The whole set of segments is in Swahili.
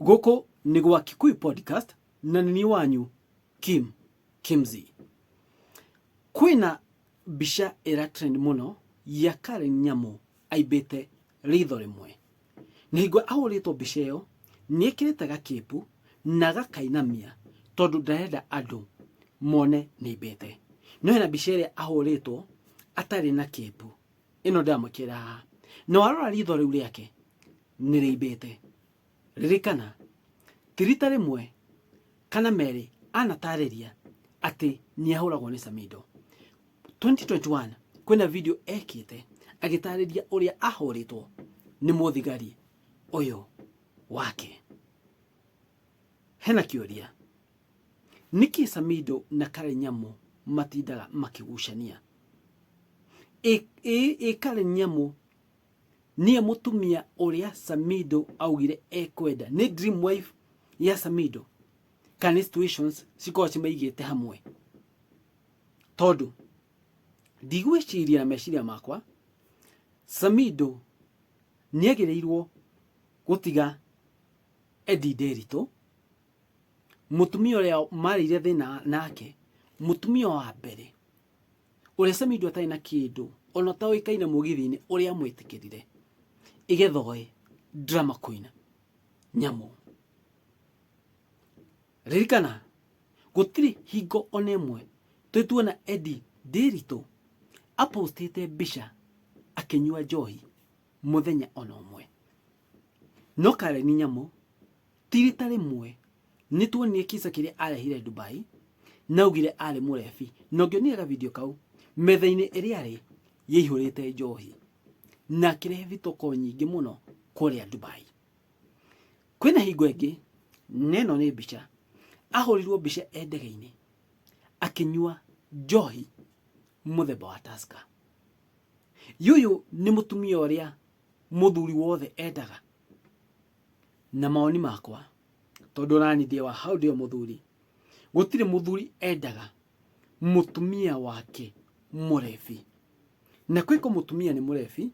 Goko nĩ gwa Kikuyu podcast na nĩ wanyu Kimzi. Kwĩna mbica ĩra trend mũno ya Karen Nyamu aibĩte ritho rĩmwe. Nĩ hingo ahũrĩtwo mbica ĩyo nĩ ĩkĩrĩte gakĩpu na gakainamia tondũ ndarenda andũ mone nĩ aibĩte. No hena mbica ĩrĩa ahũrĩtwo atarĩ na kĩpu. Ĩno ndamũkĩra haha. Na warora ritho rĩu rĩake nĩ rĩibĩte. Ririkana ti rita rĩmwe kana merĩ anatarĩria atĩ nĩ ahũragwo nĩ Samido. 2021 kwĩna video ekĩte agĩtarĩria ũrĩa ahũrĩtwo nĩ mũthigari ũyũ wake. Hena kĩũria, nĩkĩ Samido na Karen Nyamu matindaga makĩgucania? Karen Nyamu niye mũtumia ũrĩa Samido augire ekwenda, nĩ dream wife ya Samido, kana situations cikorwo cimaigĩte hamwe? Tondũ ndigwĩciria na meciria makwa Samido nĩagĩrĩirwo gũtiga Eddie Nderitu, mũtumia ũrĩa marĩire thĩna nake, mũtumia wa mbere ũrĩa Samido atarĩ na kĩndũ, ona ta oĩkaine mũgithi-inĩ ũrĩa mwĩtĩkĩrire, igethoe drama queen Nyamu. Ririkana gũtirĩ hingo ona ĩmwe tuona Eddie Nderitu apostĩte mbica akĩnyua njohi mũthenya ona ũmwe. No Karen Nyamu ti rita rĩmwe nĩ tuonire kisa kĩrĩa arehire Dubai na augire arĩ mũrebi, na ũngĩonire ga video kau metha-inĩ ĩrĩa arĩ yaihũrĩte njohi na akĩrehe thitoko nyingĩ mũno kũrĩa Dubai. Kwĩna hingo ĩngĩ neno nĩ mbica ahũrirwo mbica ndege-inĩ akĩnyua njohi mũthemba wa Tusker. Yuyu nĩ mũtumia ũrĩa mũthuri wothe endaga, na mawoni makwa tondũ ranithia wa hau ndio mũthuri, gũtirĩ mũthuri endaga mũtumia wake mũrebi. Na kwĩko mũtumia nĩ mũrebi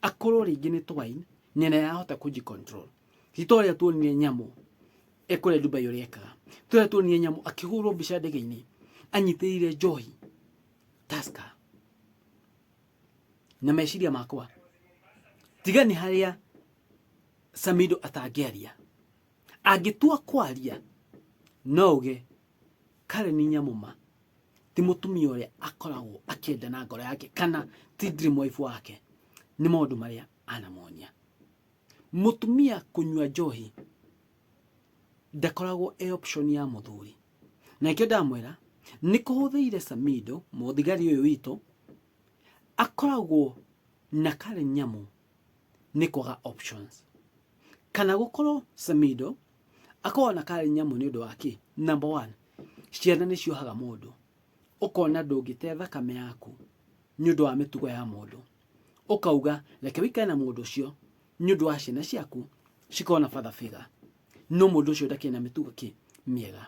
akorwo rĩngĩ nĩ twain nĩ arahota kũji-control. Hitorĩa tuonire Nyamu ekũrĩa Dubai ũrĩa ekaga, tũrĩa tuonire Nyamu akĩhũrwo mbica ndege-inĩ anyitĩrĩire njohi Tusker. Na meciria makwa tiga nĩ harĩa Samido atangĩaria, angĩtua kwaria no uge Karen Nyamu ma ti mũtumia ũrĩa akoragwo akĩenda na ngoro yake, kana ti dream wife wake. Nĩ maũndũ marĩa anamonia. Mũtumia kũnyua njohi ndakoragwo option ya mũthuri, na ikĩo ndamwĩra nĩ kũhũthĩire Samido mũthigari ũyũ witũ akoragwo na Karen Nyamu nĩ kwaga options, kana gũkorwo Samido akorwo na Karen Nyamu nĩ ũndũ wake. Number one, ciana nĩ ciohaga mũndũ, ũkona ndũngĩte thakame yaku nĩ ũndũ wa mĩtugo ya mũndũ, ũkauga reke wĩikare na mũndũ ũcio nĩ ũndũ wa ciana ciaku cikona father figure, no mũndũ ũcio ndakĩrĩ na mĩtugo mĩega.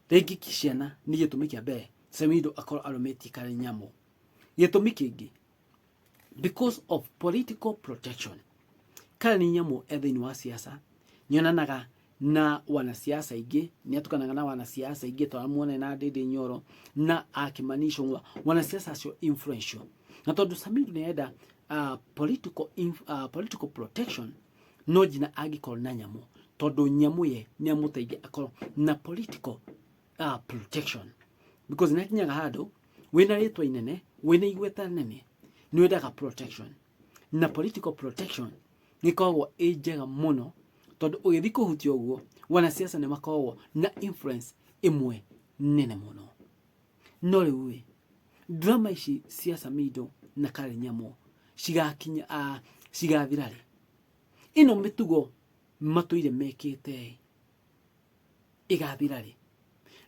Rĩngĩ ciana nĩ gĩtũmi kĩa mbere Samido akorwo arũmĩtie Karen Nyamu. Gĩtũmi kĩngĩ, because of political protection. Karen Nyamu thĩinĩ wa siasa nĩonanaga na wanasiasa ingĩ, nĩ atukanaga na wanasiasa ingĩ, twamuona na Ndindi Nyoro na akĩmanishwo wanasiasa acio influential. Na tondũ Samido nĩenda political protection, no njina angĩkorwo na Nyamu, tondũ Nyamu ye nĩ amũteithia akorwo na political protection. Because nĩakinyaga handũ wĩna rĩtwa inene, wĩna igweta nene, nĩ wendaga protection, na political protection nĩkoragwo ĩ njega mũno, tondũ ũgĩthiĩ kũhutia ũguo wanasiasa nĩ makoragwo na influence ĩmwe nene mũno. No rĩu drama ici cia Samido na Karen Nyamu cigakinya cigathira rĩ, ĩno mĩtugo matũire mekĩte ĩgathira rĩ?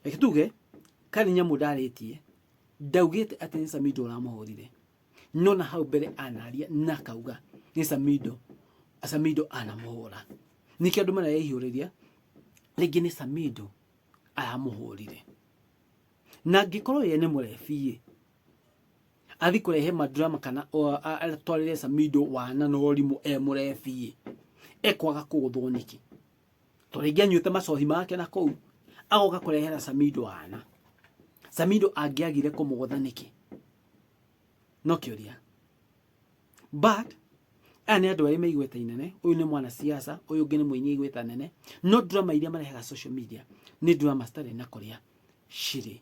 Reke tuge Karen Nyamu ndarĩtie, ndaugĩte atĩ nĩ Samido ũramũhũrire, no na hau mbere anaria na kauga nĩ Samido anamũhũra. Nĩkĩo andũ maraihũrĩria rĩngĩ nĩ Samido aramũhũrire. Na angĩkorwo ye nĩ mũrebi, athi kũrehe madrama kana atwarĩre Samido wana na ũrimũ mũrebi, ekwaga kũgũthwo nĩkĩ? Toregia nyuta macohi make na kou agoka kurehera Samido ana. Samido angiagire kumugotha niki? No kiuria. But ane andu ari meigweta inene, uyu ni mwana siasa, uyu ungi ni mwinyi igweta nene, no drama iria marehaga social media ni drama stare na kuria shiri.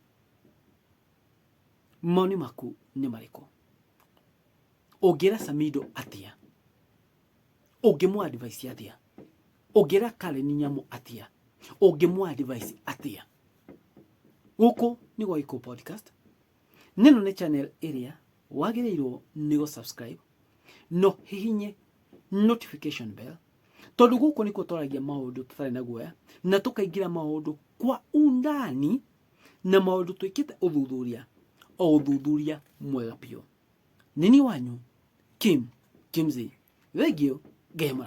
Moni maku ni mariko. Ogira Samido atia. Ogemu advice atia. Ogira Karen Nyamu atia. Ogemu advice atia. Uko ni gwa Iko Podcast. Neno ne channel area wagireirwo ni go subscribe. No hihinye notification bell. Tondu guko niko toragia maundu tutari na guoya na tukaingira maundu kwa undani na maundu twikite uthuthuria mwega pio. Nini wanyu Kim Kimzi. Thank you. Game